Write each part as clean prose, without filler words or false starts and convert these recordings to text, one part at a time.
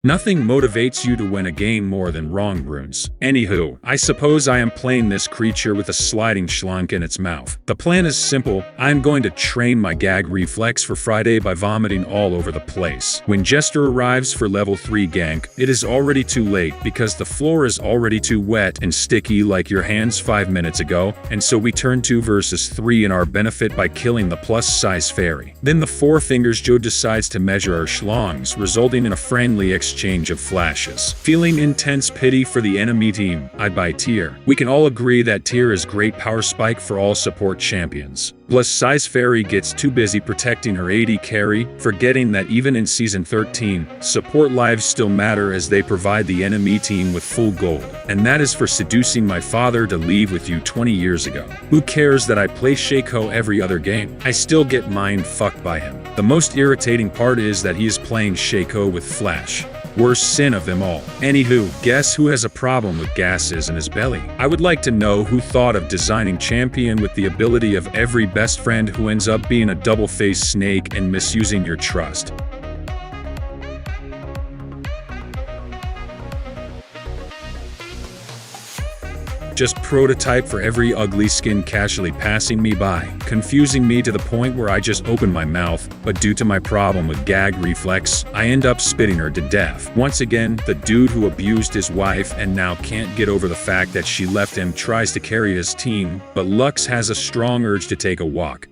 Nothing motivates you to win a game more than wrong runes. Anywho, I suppose I am playing this creature with a sliding schlunk in its mouth. The plan is simple. I am going to train my gag reflex for Friday by vomiting all over the place. When Jester arrives for level 3 gank, it is already too late because the floor is already too wet and sticky like your hands 5 minutes ago, and so we turn 2 versus 3 in our benefit by killing the plus-size fairy. Then the Four Fingers Joe decides to measure our schlongs, resulting in a friendly exchange of flashes. Feeling intense pity for the enemy team, I buy Tyr. We can all agree that Tyr is great power spike for all support champions. Plus Size Fairy gets too busy protecting her AD carry, forgetting that even in Season 13, support lives still matter as they provide the enemy team with full gold. And that is for seducing my father to leave with you 20 years ago. Who cares that I play Shaco every other game? I still get mind fucked by him. The most irritating part is that he is playing Shaco with Flash. Worst sin of them all. Anywho, guess who has a problem with gases in his belly? I would like to know who thought of designing champion with the ability of every best friend who ends up being a double-faced snake and misusing your trust. Just prototype for every ugly skin casually passing me by, confusing me to the point where I just open my mouth, but due to my problem with gag reflex, I end up spitting her to death. Once again, the dude who abused his wife and now can't get over the fact that she left him tries to carry his team, but Lux has a strong urge to take a walk.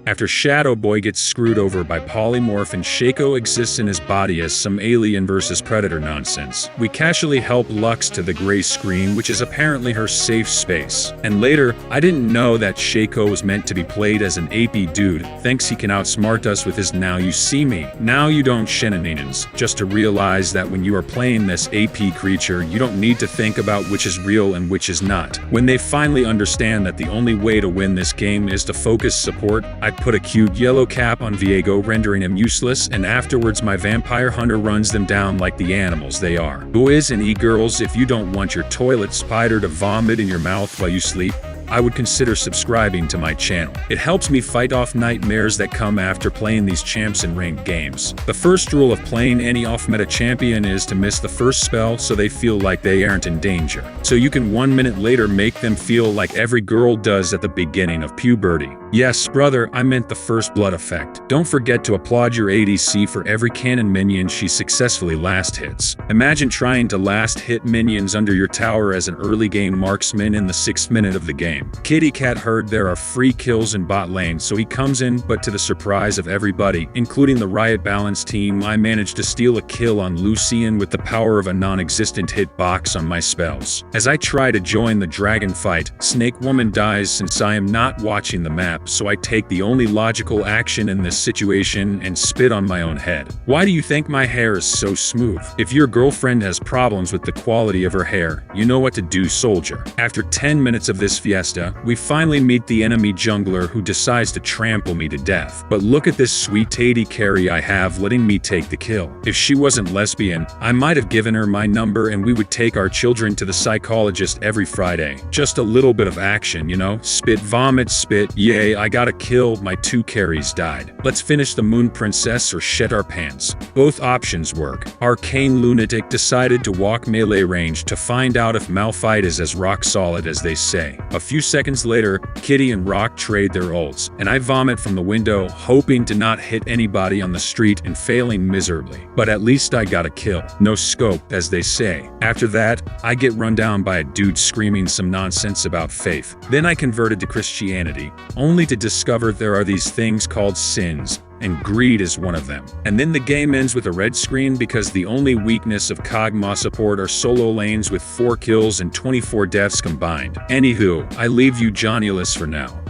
After Shadow Boy gets screwed over by Polymorph and Shaco exists in his body as some alien versus predator nonsense, we casually help Lux to the gray screen, which is apparently her safe space. And later, I didn't know that Shaco was meant to be played as an AP dude, thinks he can outsmart us with his now you see me, now you don't shenanigans, just to realize that when you are playing this AP creature, you don't need to think about which is real and which is not. When they finally understand that the only way to win this game is to focus support, I put a cute yellow cap on Viego, rendering him useless, and afterwards my vampire hunter runs them down like the animals they are. Boys and e-girls, if you don't want your toilet spider to vomit in your mouth while you sleep, I would consider subscribing to my channel. It helps me fight off nightmares that come after playing these champs in ranked games. The first rule of playing any off-meta champion is to miss the first spell so they feel like they aren't in danger. So you can 1 minute later make them feel like every girl does at the beginning of puberty. Yes, brother, I meant the first blood effect. Don't forget to applaud your ADC for every cannon minion she successfully last hits. Imagine trying to last hit minions under your tower as an early game marksman in the 6th minute of the game. Kitty Cat heard there are free kills in bot lane, so he comes in, but to the surprise of everybody, including the Riot Balance team, I managed to steal a kill on Lucian with the power of a non-existent hitbox on my spells. As I try to join the dragon fight, Snake Woman dies since I am not watching the map, so I take the only logical action in this situation and spit on my own head. Why do you think my hair is so smooth? If your girlfriend has problems with the quality of her hair, you know what to do, soldier. After 10 minutes of this fiesta, we finally meet the enemy jungler who decides to trample me to death. But look at this sweet AD carry I have letting me take the kill. If she wasn't lesbian, I might have given her my number and we would take our children to the psychologist every Friday. Just a little bit of action, you know? Spit, vomit, spit. Yay, I got a kill, my 2 carries died. Let's finish the Moon Princess or shed our pants. Both options work. Arcane Lunatic decided to walk melee range to find out if Malphite is as rock solid as they say. A few seconds later, Kitty and Rock trade their ults, and I vomit from the window, hoping to not hit anybody on the street and failing miserably. But at least I got a kill. No scope, as they say. After that, I get run down by a dude screaming some nonsense about faith. Then I converted to Christianity, only to discover there are these things called sins, and greed is one of them. And then the game ends with a red screen because the only weakness of Kog'Maw support are solo lanes with 4 kills and 24 deaths combined. Anywho, I leave you Johnnyless for now.